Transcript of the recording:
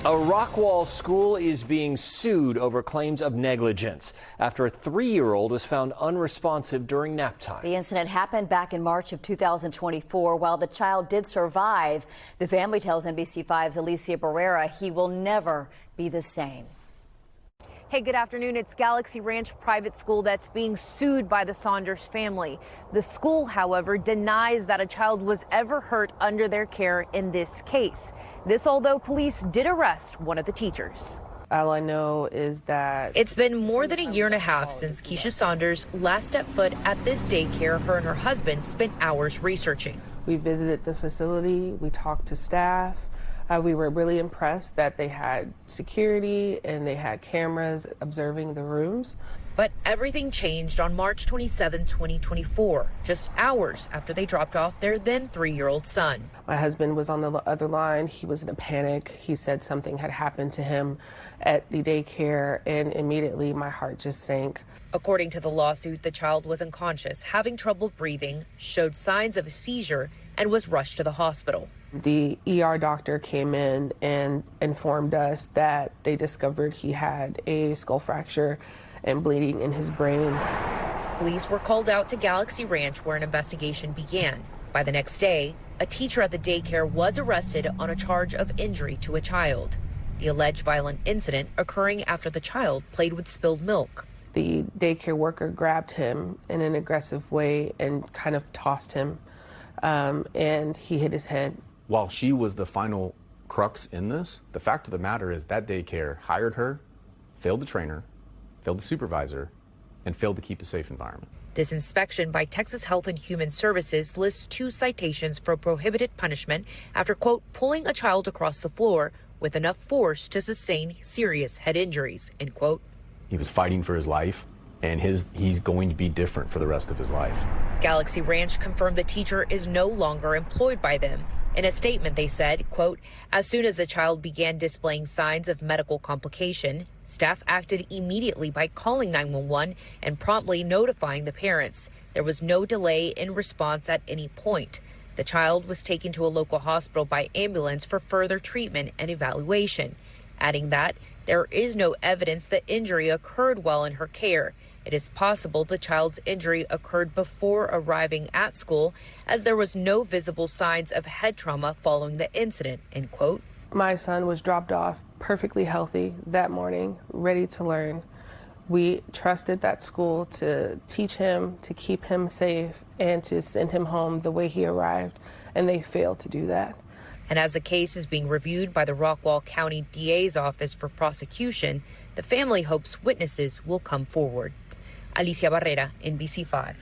A Rockwall school is being sued over claims of negligence after a 3-year-old was found unresponsive during nap time. The incident happened back in March of 2024. While the child did survive, the family tells NBC5's Alicia Barrera he will never be the same. Hey, good afternoon. It's Galaxy Ranch Private School that's being sued by the Saunders family. The school, however, denies that a child was ever hurt under their care in this case. This although police did arrest one of the teachers. All I know is that it's been more than a year and a half since Keisha Saunders last stepped foot at this daycare her and her husband spent hours researching. We visited the facility, we talked to staff. We were really impressed that they had security and they had cameras observing the rooms. But everything changed on March 27, 2024, just hours after they dropped off their then 3-year-old son. My husband was on the other line. He was in a panic. He said something had happened to him at the daycare, and immediately my heart just sank. According to the lawsuit, the child was unconscious, having trouble breathing, showed signs of a seizure, and was rushed to the hospital. The ER doctor came in and informed us that they discovered he had a skull fracture and bleeding in his brain. Police were called out to Galaxy Ranch where an investigation began. By the next day, a teacher at the daycare was arrested on a charge of injury to a child. The alleged violent incident occurring after the child played with spilled milk. The daycare worker grabbed him in an aggressive way and kind of tossed him, and he hit his head. While she was the final crux in this, the fact of the matter is that daycare hired her, failed to train her, failed to supervise her, and failed to keep a safe environment. This inspection by Texas Health and Human Services lists 2 citations for prohibited punishment after, quote, pulling a child across the floor with enough force to sustain serious head injuries, end quote. He was fighting for his life, and he's going to be different for the rest of his life. Galaxy Ranch confirmed the teacher is no longer employed by them. In a statement, they said, quote, as soon as the child began displaying signs of medical complication, staff acted immediately by calling 911 and promptly notifying the parents. There was no delay in response at any point. The child was taken to a local hospital by ambulance for further treatment and evaluation, adding that there is no evidence that injury occurred while in her care. It is possible the child's injury occurred before arriving at school, as there was no visible signs of head trauma following the incident, end quote. My son was dropped off perfectly healthy that morning, ready to learn. We trusted that school to teach him, to keep him safe, and to send him home the way he arrived, and they failed to do that. And as the case is being reviewed by the Rockwall County DA's office for prosecution, the family hopes witnesses will come forward. Alicia Barrera, NBC5.